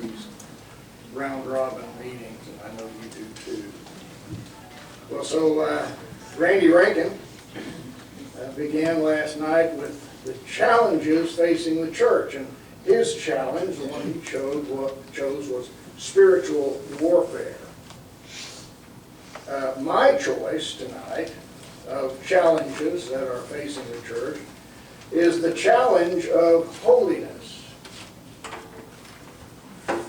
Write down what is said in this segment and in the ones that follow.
these round-robin meetings, and I know you do too. Well, so Randy Rankin began last night with the challenges facing the church, and his challenge, the one he chose was spiritual warfare. My choice tonight of challenges that are facing the church is the challenge of holiness. Does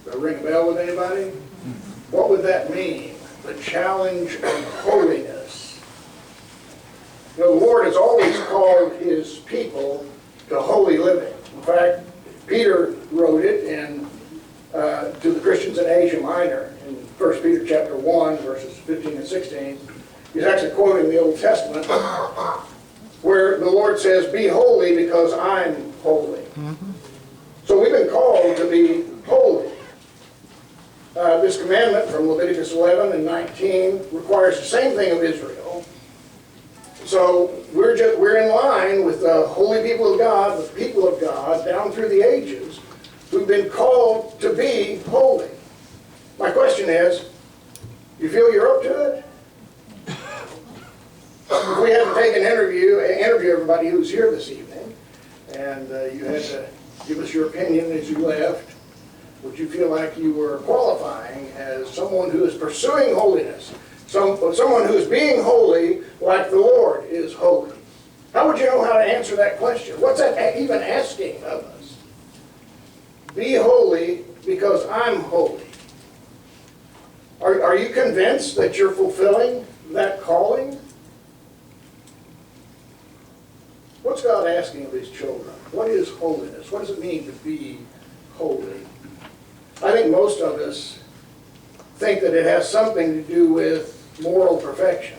that ring a bell with anybody? What would that mean? The challenge of holiness. You know, the Lord has always called His people to holy living. In fact, Peter wrote it to the Christians in Asia Minor in 1 Peter chapter 1, verses 15 and 16. He's actually quoting the Old Testament, where the Lord says, "Be holy because I'm holy." So we've been called to be holy. This commandment from Leviticus 11 and 19 requires the same thing of Israel. So we're in line with the holy people of God, the people of God, down through the ages, who've been called to be holy. My question is, you feel you're up to it? If we had to take an interview everybody who's here this evening, and you had to give us your opinion as you left, would you feel like you were qualifying as someone who is pursuing holiness, someone who is being holy like the Lord is holy? How would you know how to answer that question? What's that even asking of us? Be holy because I'm holy. Are you convinced that you're fulfilling that calling? What's God asking of His children? What is holiness? What does it mean to be holy? I think most of us think that it has something to do with moral perfection.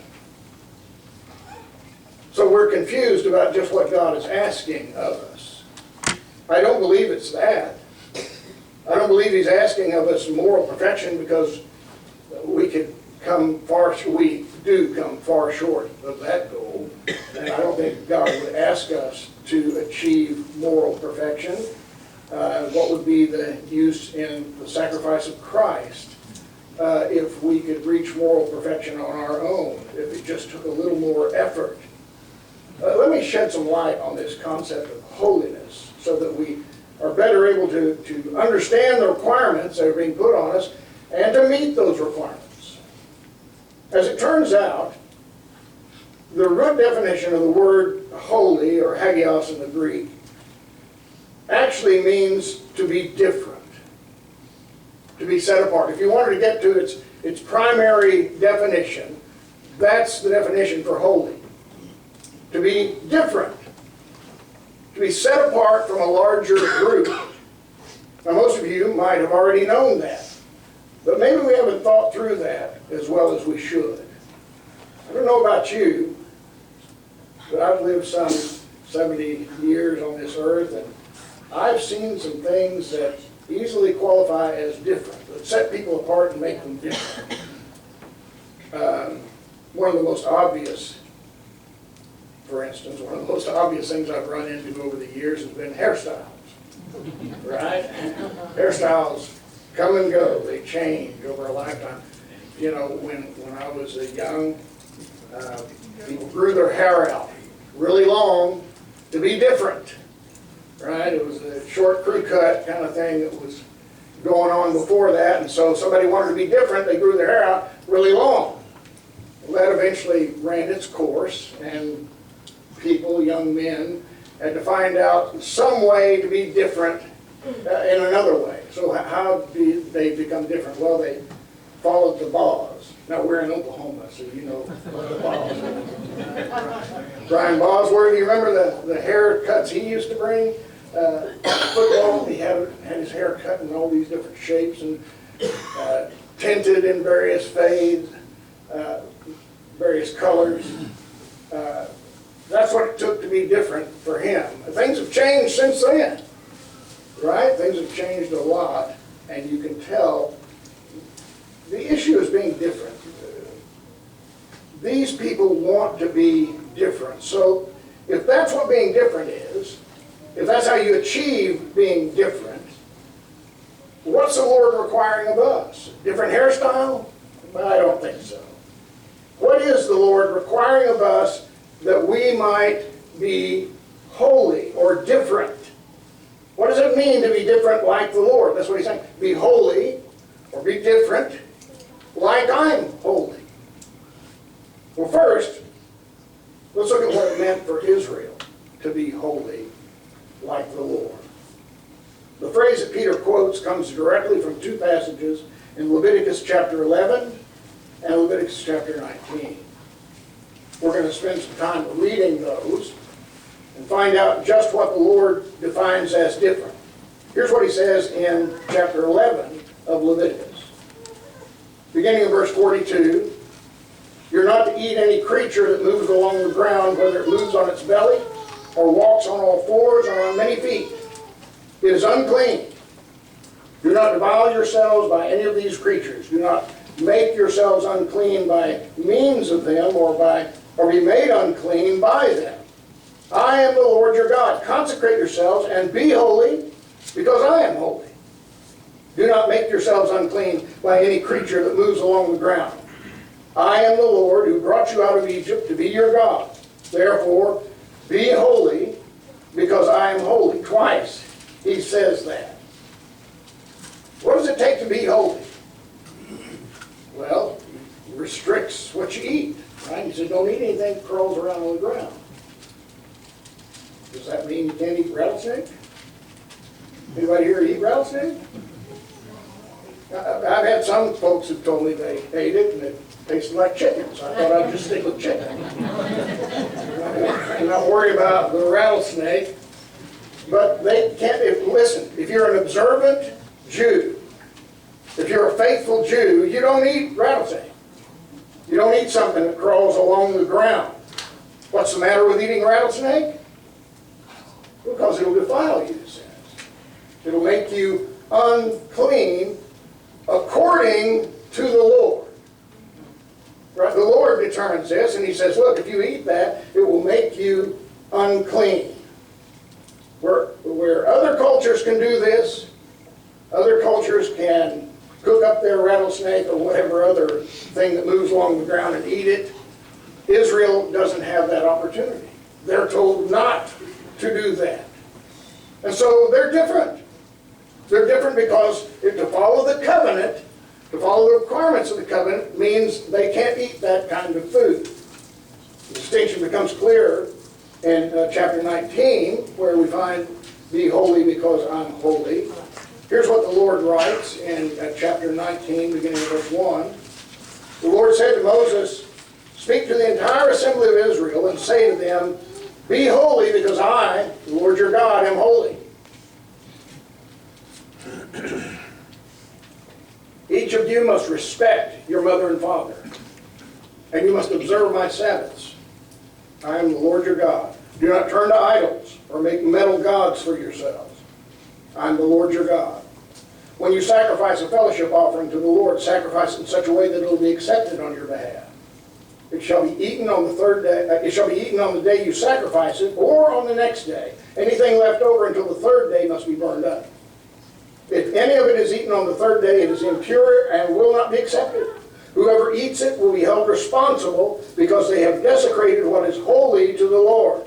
So we're confused about just what God is asking of us. I don't believe it's that. I don't believe He's asking of us moral perfection because we do come far short of that goal. And I don't think God would ask us to achieve moral perfection. What would be the use in the sacrifice of Christ if we could reach moral perfection on our own, if it just took a little more effort? Let me shed some light on this concept of holiness so that we are better able to understand the requirements that are being put on us and to meet those requirements. As it turns out, the root definition of the word holy, or hagios in the Greek, actually means to be different, to be set apart. If you wanted to get to its primary definition, that's the definition for holy. To be different, to be set apart from a larger group. Now, most of you might have already known that, but maybe we haven't thought through that as well as we should. I don't know about you, but I've lived some 70 years on this earth, and I've seen some things that easily qualify as different, that set people apart and make them different. One of the most obvious, for instance, one of the most obvious things I've run into over the years has been hairstyles. Right? Hairstyles come and go. They change over a lifetime. You know, when I was young, people grew their hair out really long to be different. Right? It was a short crew cut kind of thing that was going on before that, and so somebody wanted to be different, they grew their hair out really long. Well, that eventually ran its course, and people, young men, had to find out some way to be different in another way. So how do they become different? Well, they followed the Boz. Now, we're in Oklahoma, so you know what the Boz is. Brian Bosworth, you remember the haircuts he used to bring? Football, he had his hair cut in all these different shapes and tinted in various fades, various colors. That's what it took to be different for him. Things have changed since then, right? Things have changed a lot, and you can tell the issue is being different. These people want to be different. So if that's what being different is, if that's how you achieve being different, what What's the Lord requiring of us? Different hairstyle? Well, I don't think so. What is the Lord requiring of us that we might be holy or different? What does it mean to be different like the Lord? That's what he's saying. Be holy or be different like I'm holy. Well, first, let's look at what it meant for Israel to be holy like the Lord. The phrase that Peter quotes comes directly from two passages in Leviticus chapter 11 and Leviticus chapter 19. We're going to spend some time reading those and find out just what the Lord defines as different. Here's what he says in chapter 11 of Leviticus. Beginning in verse 42, "You're not to eat any creature that moves along the ground, whether it moves on its belly or walks on all fours or on many feet. It is unclean. Do not defile yourselves by any of these creatures. Do not make yourselves unclean by means of them or be made unclean by them. I am the Lord your God. Consecrate yourselves and be holy, because I am holy. Do not make yourselves unclean by any creature that moves along the ground. I am the Lord who brought you out of Egypt to be your God. Therefore, be holy, because I am holy." Twice he says that. What does it take to be holy? Well, it restricts what you eat. Right? He said, don't eat anything that crawls around on the ground. Does that mean you can't eat rattlesnake? Anybody here eat rattlesnake? I've had some folks who told me they ate it and it tasted like chicken, so I thought I'd just stick with chicken. I'm not worried about the rattlesnake, but they can't. Listen, if you're an observant Jew, if you're a faithful Jew, you don't eat rattlesnake. You don't eat something that crawls along the ground. What's the matter with eating rattlesnake? Because it'll defile you, it says. It'll make you unclean according to the Lord. Right? The Lord determines this, and he says, look, if you eat that, it will make you unclean. Where other cultures can do this, other cultures can cook up their rattlesnake or whatever other thing that moves along the ground and eat it. Israel doesn't have that opportunity. They're told not to do that. And so they're different. They're different because to follow the covenant, to follow the requirements of the covenant, means they can't eat that kind of food. The distinction becomes clearer in chapter 19, where we find, "Be holy because I'm holy." Here's what the Lord writes in chapter 19, beginning of verse 1. The Lord said to Moses, "Speak to the entire assembly of Israel and say to them, be holy because I, the Lord your God, am holy. Each of you must respect your mother and father, and you must observe my Sabbaths. I am the Lord your God. Do not turn to idols or make metal gods for yourselves. I am the Lord your God. When you sacrifice a fellowship offering to the Lord, sacrifice it in such a way that it will be accepted on your behalf. It shall be eaten on the third day. It shall be eaten on the day you sacrifice it, or on the next day. Anything left over until the third day must be burned up. If any of it is eaten on the third day, it is impure and will not be accepted. Whoever eats it will be held responsible because they have desecrated what is holy to the Lord.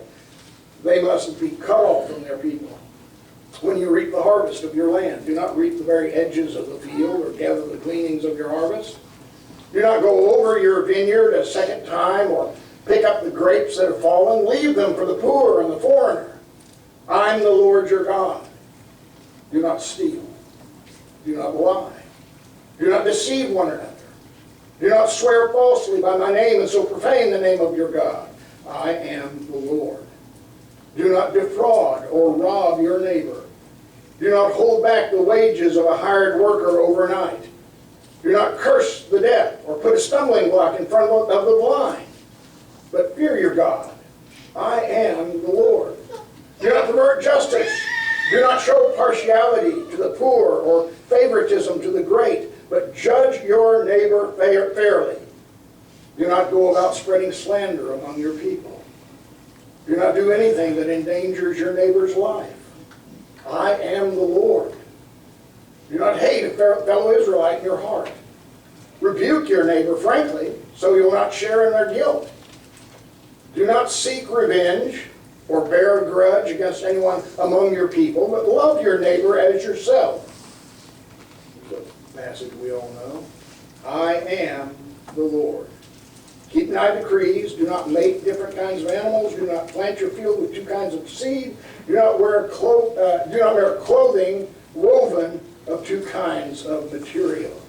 They must be cut off from their people. When you reap the harvest of your land, do not reap the very edges of the field or gather the gleanings of your harvest. Do not go over your vineyard a second time or pick up the grapes that have fallen. Leave them for the poor and the foreigner. I'm the Lord your God. Do not steal. Do not lie. Do not deceive one another. Do not swear falsely by my name and so profane the name of your God. I am the Lord. Do not defraud or rob your neighbor. Do not hold back the wages of a hired worker overnight. Do not curse the deaf or put a stumbling block in front of the blind. But fear your God. I am the Lord. Do not pervert justice. Do not show partiality to the poor or favoritism to the great, but judge your neighbor fairly. Do not go about spreading slander among your people. Do not do anything that endangers your neighbor's life. I am the Lord. Do not hate a fellow Israelite in your heart. Rebuke your neighbor frankly, so you will not share in their guilt. Do not seek revenge or bear a grudge against anyone among your people, but love your neighbor as yourself. There's a passage we all know. I am the Lord. Keep my decrees. Do not make different kinds of animals. Do not plant your field with two kinds of seed. Do not wear clothing woven of two kinds of material.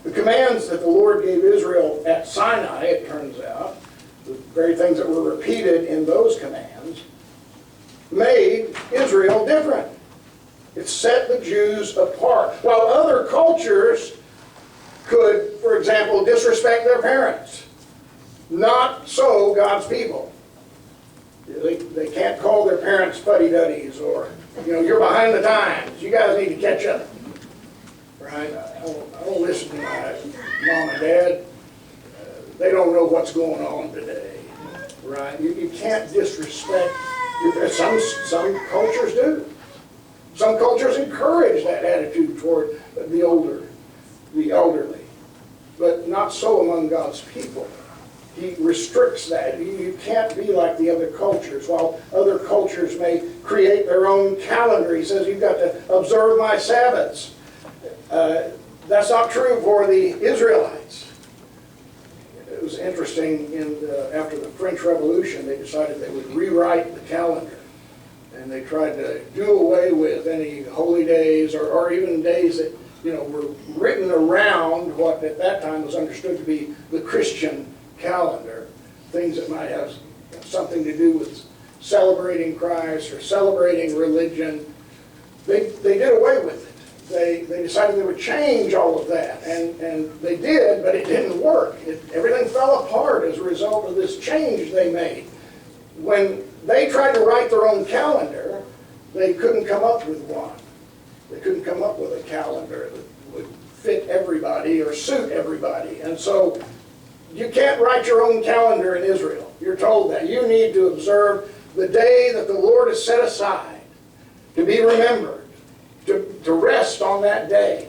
The commands that the Lord gave Israel at Sinai, it turns out, the very things that were repeated in those commands, made Israel different. It set the Jews apart. While other cultures could, for example, disrespect their parents, not so God's people. They can't call their parents fuddy-duddies or, you're behind the times. You guys need to catch up. Right? I don't listen to my mom and dad. They don't know what's going on today. Right? You can't disrespect. Some cultures do. Some cultures encourage that attitude toward the elderly. But not so among God's people. He restricts that. You can't be like the other cultures. While other cultures may create their own calendar, he says you've got to observe my Sabbaths. That's not true for the Israelites. It was interesting, after the French Revolution, they decided they would rewrite the calendar. And they tried to do away with any holy days or even days that were written around what at that time was understood to be the Christian calendar. Things that might have something to do with celebrating Christ or celebrating religion. They did away with it. They decided they would change all of that, and they did, but it didn't work. Everything fell apart as a result of this change they made. When they tried to write their own calendar, they couldn't come up with one. They couldn't come up with a calendar that would fit everybody or suit everybody. And so you can't write your own calendar in Israel. You're told that. You need to observe the day that the Lord has set aside to be remembered. To rest on that day.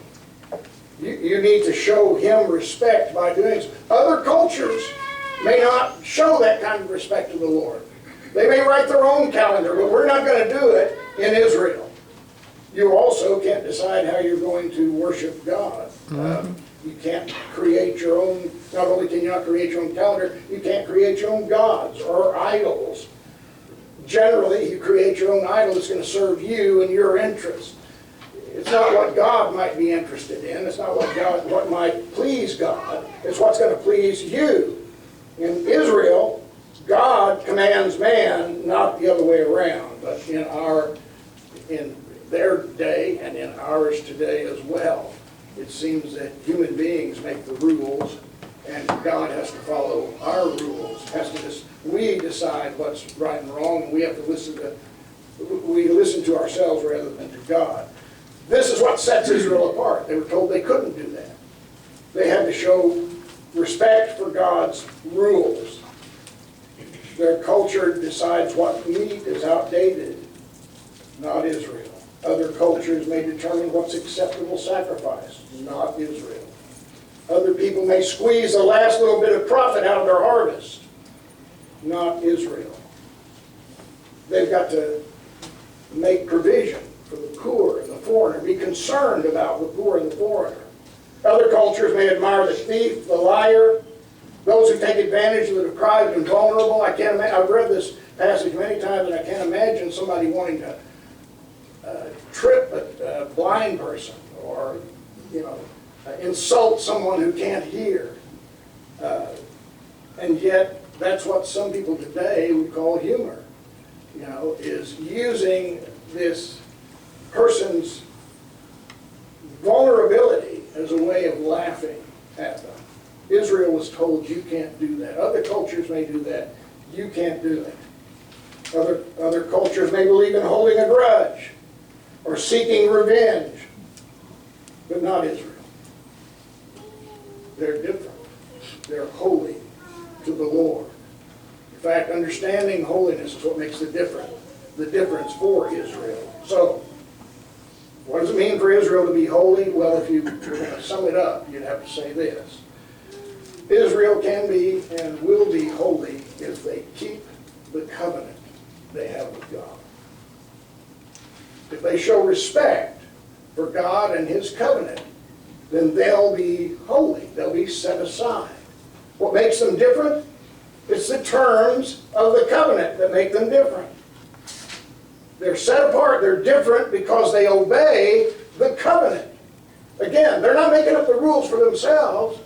You need to show Him respect by doing so. Other cultures may not show that kind of respect to the Lord. They may write their own calendar, but we're not going to do it in Israel. You also can't decide how you're going to worship God. You can't create your own, not only can you not create your own calendar, you can't create your own gods or idols. Generally, you create your own idol that's going to serve you and your interests. It's not what God might be interested in. It's not what might please God. It's what's going to please you. In Israel, God commands man, not the other way around. But in their day and in ours today as well, it seems that human beings make the rules, and God has to follow our rules. We decide what's right and wrong, and we have to listen to ourselves rather than to God. This is what sets Israel apart. They were told they couldn't do that. They had to show respect for God's rules. Their culture decides what meat is outdated, not Israel. Other cultures may determine what's acceptable sacrifice, not Israel. Other people may squeeze the last little bit of profit out of their harvest, not Israel. They've got to make provision for the poor and the foreigner, be concerned about the poor and the foreigner. Other cultures may admire the thief, the liar, those who take advantage of the deprived and vulnerable. I've read this passage many times, and I can't imagine somebody wanting to trip a blind person or, insult someone who can't hear. And yet, that's what some people today would call humor, is using this person's vulnerability as a way of laughing at them. Israel was told, you can't do that. Other cultures may do that. You can't do that. Other cultures may believe in holding a grudge or seeking revenge, but not Israel. They're different. They're holy to the Lord. In fact, understanding holiness is what makes the difference for Israel. So, What does it mean for Israel to be holy? Well, if you were going to sum it up, you'd have to say this. Israel can be and will be holy if they keep the covenant they have with God. If they show respect for God and His covenant, then they'll be holy. They'll be set aside. What makes them different? It's the terms of the covenant that make them different. They're set apart. They're different because they obey the covenant. Again, they're not making up the rules for themselves.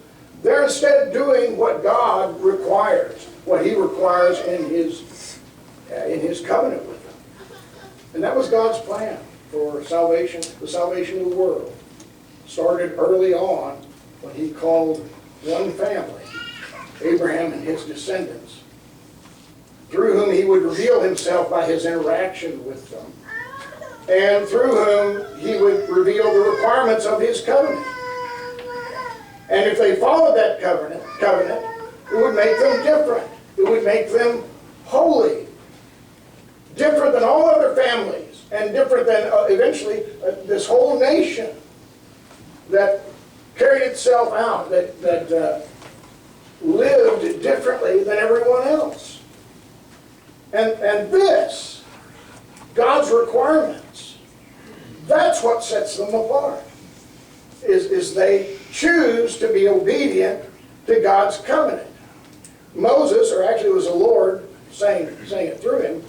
They're instead doing what God requires, what He requires in His covenant with them. And that was God's plan for salvation, the salvation of the world. Started early on when He called one family, Abraham and his descendants, through whom He would reveal Himself by His interaction with them, and through whom He would reveal the requirements of His covenant. And if they followed that covenant, it would make them different. It would make them holy. Different than all other families, and different than eventually this whole nation that carried itself out, that lived differently than everyone else. And this, God's requirements, that's what sets them apart, is they choose to be obedient to God's covenant. Moses, or actually it was the Lord saying it through him,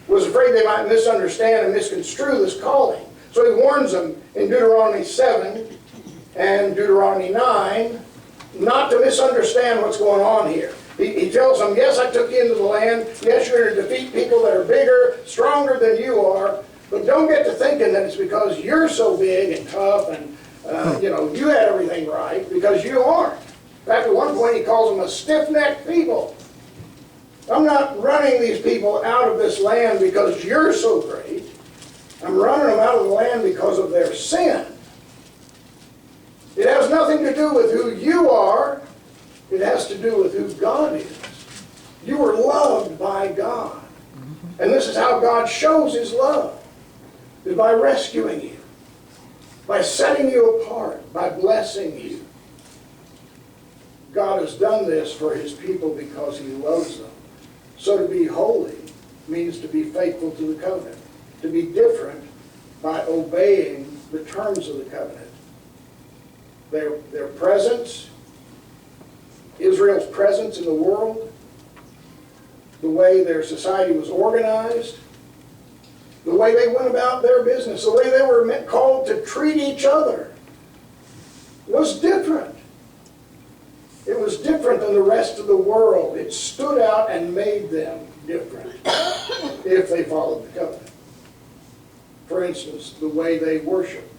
was afraid they might misunderstand and misconstrue this calling. So He warns them in Deuteronomy 7 and Deuteronomy 9 not to misunderstand what's going on here. He tells them, yes, I took you into the land. Yes, you're going to defeat people that are bigger, stronger than you are. But don't get to thinking that it's because you're so big and tough and you had everything right, because you aren't. In fact, at one point He calls them a stiff-necked people. I'm not running these people out of this land because you're so great. I'm running them out of the land because of their sin. It has nothing to do with who you are. It has to do with who God is. You are loved by God. And this is how God shows His love, is by rescuing you, by setting you apart, by blessing you. God has done this for His people because He loves them. So to be holy means to be faithful to the covenant, to be different by obeying the terms of the covenant. Their presence, Israel's presence in the world, the way their society was organized, the way they went about their business, the way they were called to treat each other was different. It was different than the rest of the world. It stood out and made them different if they followed the covenant. For instance, the way they worshiped.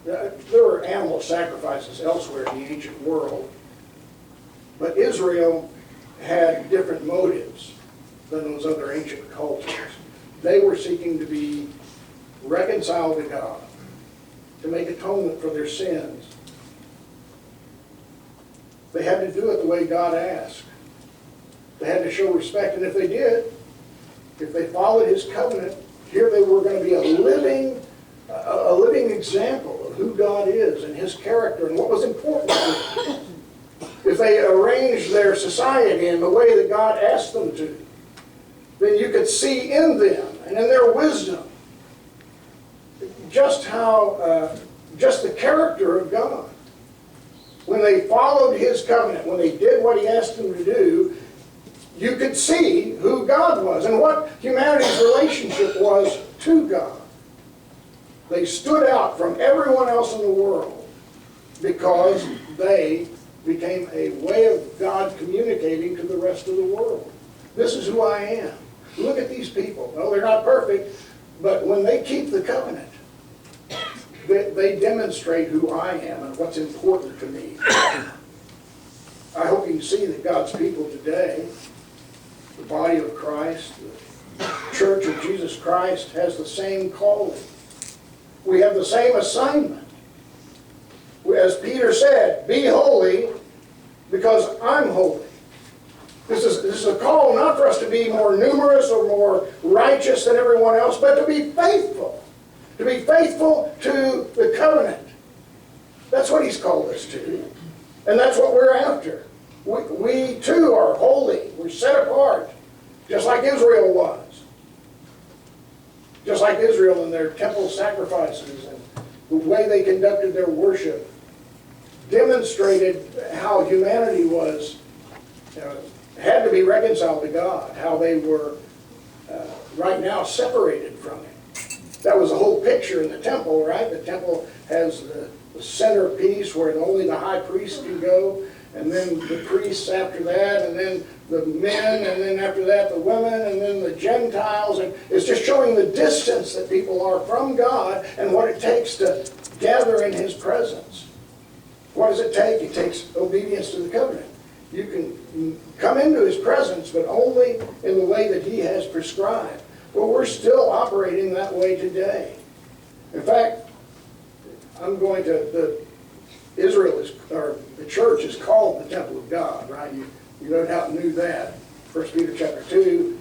There were animal sacrifices elsewhere in the ancient world, but Israel had different motives than those other ancient cultures. They were seeking to be reconciled to God, to make atonement for their sins. They had to do it the way God asked. They had to show respect, and if they did, if they followed His covenant, here they were going to be a living example of who God is and His character and what was important to them. If they arranged their society in the way that God asked them to, then you could see in them and in their wisdom just the character of God. When they followed His covenant, when they did what He asked them to do, you could see who God was and what humanity's relationship was to God. They stood out from everyone else in the world because they became a way of God communicating to the rest of the world. This is who I am. Look at these people. Well, they're not perfect, but when they keep the covenant, they demonstrate who I am and what's important to me. I hope you can see that God's people today, the body of Christ, the Church of Jesus Christ, has the same calling. We have the same assignment. As Peter said, be holy because I'm holy. This is a call not for us to be more numerous or more righteous than everyone else, but to be faithful. to be faithful to the covenant. That's what he's called us to. And that's what we're after. We too are holy. We're set apart, just like Israel was. Just like Israel and their temple sacrifices and the way they conducted their worship demonstrated how humanity was, had to be reconciled to God, how they were right now separated from Him. That was the whole picture in the temple, right? The temple has the centerpiece where only the high priest can go, and then the priests after that, and then the men, and then after that the women, and then the Gentiles. And it's just showing the distance that people are from God and what it takes to gather in His presence. What does it take? It takes obedience to the covenant. You can come into His presence, but only in the way that He has prescribed. Well, we're still operating that way today. In fact, Israel is, or the church is called the temple of God, right? You no doubt knew that. 1 Peter chapter 2,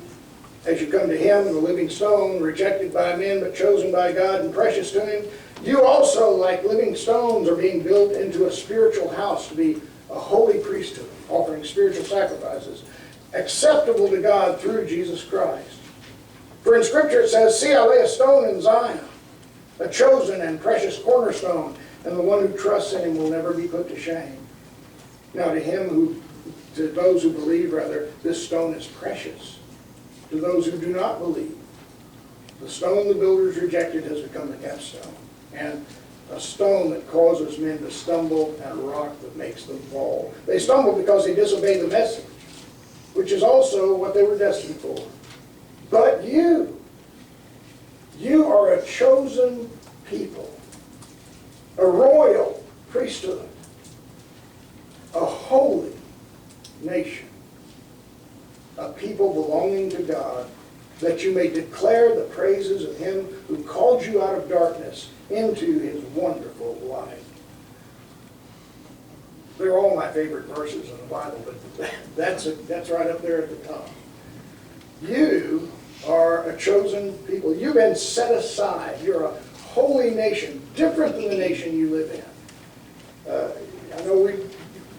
as you come to Him, the living stone, rejected by men but chosen by God and precious to Him, you also, like living stones, are being built into a spiritual house to be a holy priesthood, offering spiritual sacrifices, acceptable to God through Jesus Christ. For in Scripture it says, "See, I lay a stone in Zion, a chosen and precious cornerstone, and the one who trusts in Him will never be put to shame." Now to those who believe, rather, this stone is precious. To those who do not believe, the stone the builders rejected has become the capstone, and a stone that causes men to stumble, and a rock that makes them fall. They stumble because they disobey the message, which is also what they were destined for. But you are a chosen people, a royal priesthood, a holy nation, a people belonging to God, that you may declare the praises of Him who called you out of darkness into His wonderful light. They're all my favorite verses in the Bible, but that's right up there at the top. You are a chosen people. You've been set aside. You're a holy nation, different than the nation you live in. I know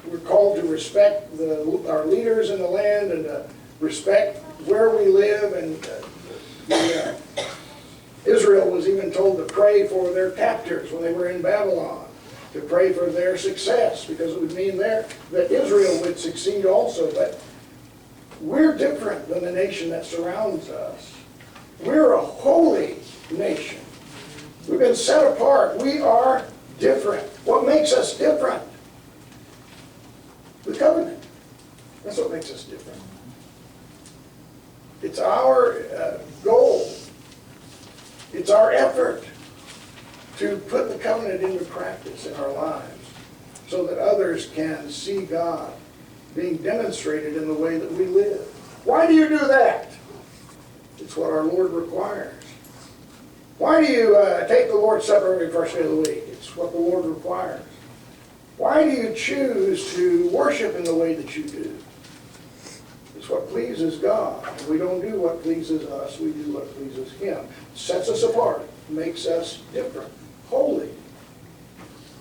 we're called to respect our leaders in the land and to respect where we live. And Israel was even told to pray for their captors when they were in Babylon, to pray for their success, because it would mean that Israel would succeed also. But we're different than the nation that surrounds us. We're a holy nation. We've been set apart. We are different. What makes us different? The covenant. That's what makes us different. It's our goal. It's our effort to put the covenant into practice in our lives so that others can see God being demonstrated in the way that we live. Why do you do that? It's what our Lord requires. Why do you take the Lord's Supper every first day of the week? It's what the Lord requires. Why do you choose to worship in the way that you do? It's what pleases God. We don't do what pleases us, we do what pleases Him. It sets us apart, makes us different, holy.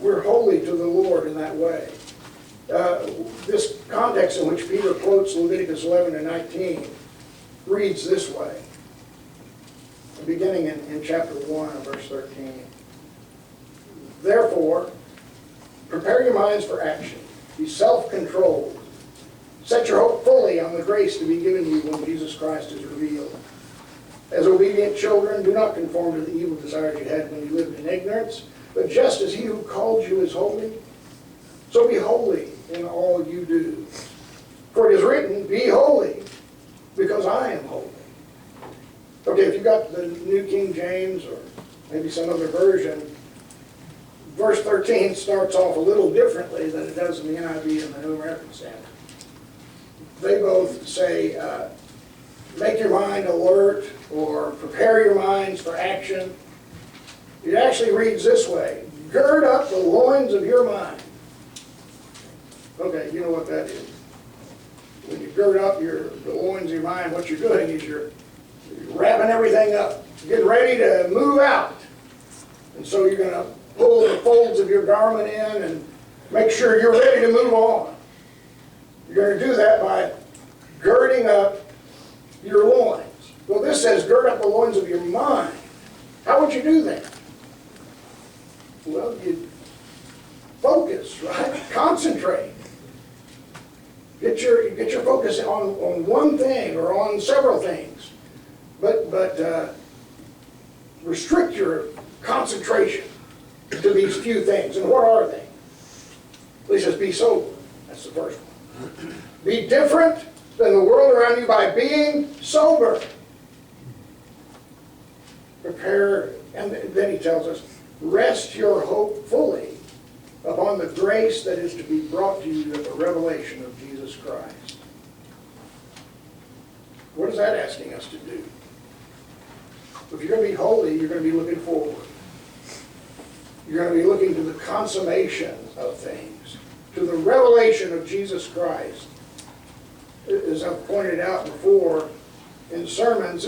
We're holy to the Lord in that way. This context in which Peter quotes Leviticus 11 and 19 reads this way, beginning in chapter 1 and verse 13. Therefore, prepare your minds for action. Be self-controlled. Set your hope fully on the grace to be given you when Jesus Christ is revealed. As obedient children, do not conform to the evil desires you had when you lived in ignorance, but just as He who called you is holy, so be holy in all you do. For it is written, be holy, because I am holy. Okay, if you got the New King James or maybe some other version, verse 13 starts off a little differently than it does in the NIV and the New American Standard. They both say, make your mind alert or prepare your minds for action. It actually reads this way, gird up the loins of your mind. Okay, you know what that is. When you gird up the loins of your mind, what you're doing is you're wrapping everything up, getting ready to move out. And so you're going to pull the folds of your garment in and make sure you're ready to move on. You're going to do that by girding up your loins. Well, this says gird up the loins of your mind. How would you do that? Well, you focus, right? Concentrate. Get your focus on one thing or on several things. But restrict your concentration to these few things. And what are they? He says, be sober. That's the first one. Be different than the world around you by being sober. Prepare, and then he tells us, rest your hope fully upon the grace that is to be brought to you at the revelation of Jesus Christ. What is that asking us to do? If you're going to be holy, you're going to be looking forward. You're going to be looking to the consummation of things, to the revelation of Jesus Christ. As I've pointed out before in sermons,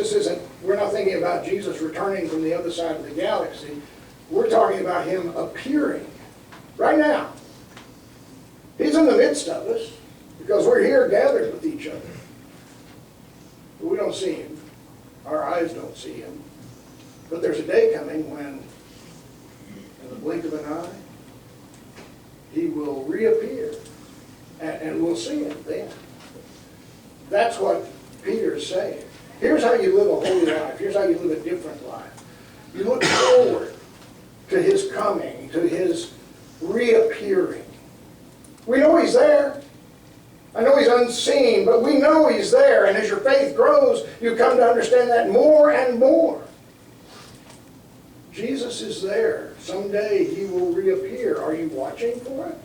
we're not thinking about Jesus returning from the other side of the galaxy. We're talking about him appearing right now. He's in the midst of us because we're here gathered with each other. But we don't see him. Our eyes don't see him. But there's a day coming when, in the blink of an eye, he will reappear. And we'll see him then. That's what Peter's saying. Here's how you live a holy life. Here's how you live a different life. You look forward to his coming, to his reappearing. We know he's there. I know he's unseen, but we know he's there. And as your faith grows, you come to understand that more and more. Jesus is there. Someday he will reappear. Are you watching for it?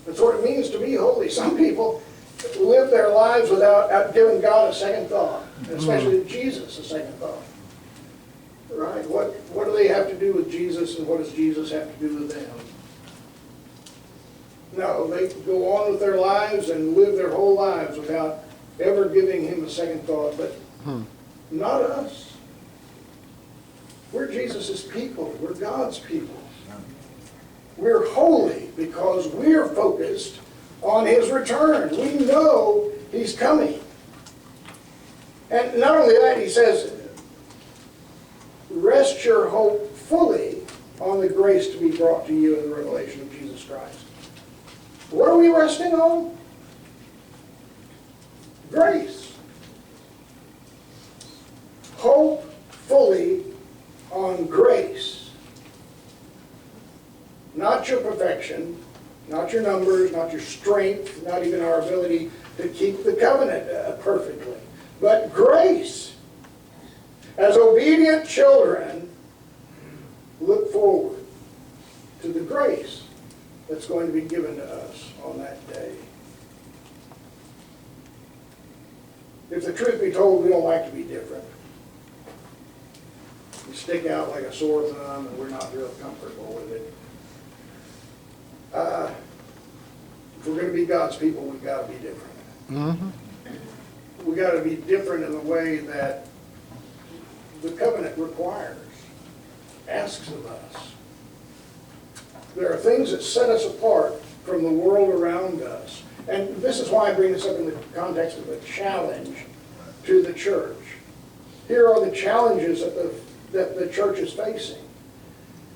That's what it means to be holy. Some people live their lives without giving God a second thought, especially Jesus a second thought. Right? What do they have to do with Jesus, and what does Jesus have to do with them? No, they go on with their lives and live their whole lives without ever giving him a second thought, but not us. We're Jesus' people. We're God's people. We're holy because we're focused on his return. We know he's coming. And not only that, he says, rest your hope fully on the grace to be brought to you in the revelation of Jesus Christ. What are we resting on? Grace. Hope fully on grace. Not your perfection, not your numbers, not your strength, not even our ability to keep the covenant perfectly, but grace. As obedient children, look forward to the grace that's going to be given to us on that day. If the truth be told, we don't like to be different. We stick out like a sore thumb and we're not real comfortable with it. If we're going to be God's people, we've got to be different. Mm-hmm. We've got to be different in the way that the covenant requires, asks of us. There are things that set us apart from the world around us. And this is why I bring this up in the context of a challenge to the church. Here are the challenges that the church is facing.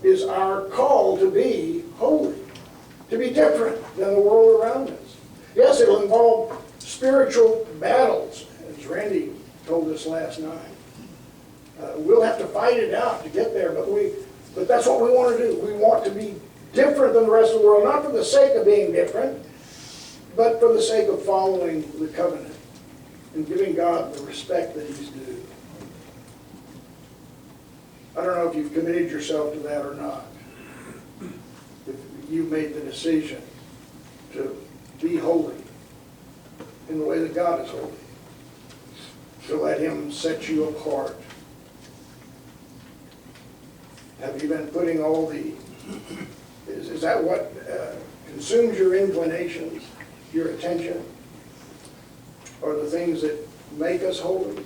Is our call to be holy, to be different than the world around us. Yes, it'll involve spiritual battles, as Randy told us last night. We'll have to fight it out to get there, but that's what we want to do. We want to be different than the rest of the world, not for the sake of being different, but for the sake of following the covenant and giving God the respect that he's due. I don't know if you've committed yourself to that or not. If you made the decision to be holy in the way that God is holy, to let him set you apart. Have you been putting all the, is that what consumes your inclinations, your attention, or the things that make us holy?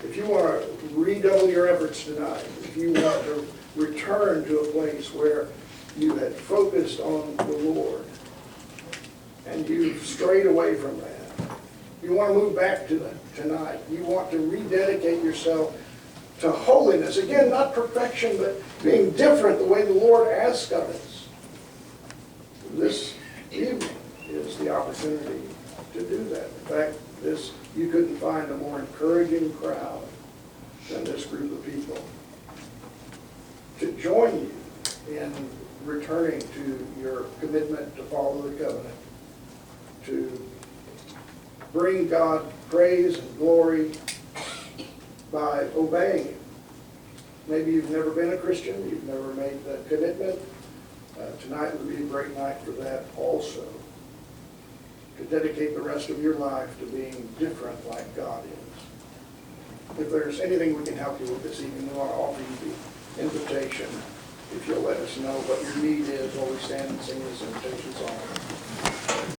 If you want to redouble your efforts tonight, if you want to return to a place where you had focused on the Lord and you've strayed away from that, you want to move back to that tonight. You want to rededicate yourself to holiness. Again, not perfection, but being different the way the Lord asks of us. This evening is the opportunity to do that. In fact, you couldn't find a more encouraging crowd than this group of people to join you in returning to your commitment to follow the covenant, to bring God praise and glory by obeying Him. Maybe you've never been a Christian, you've never made that commitment. Tonight would be a great night for that also. To dedicate the rest of your life to being different like God is. If there's anything we can help you with this evening, we want to offer you the invitation. If you'll let us know what your need is while we stand and sing this invitation song.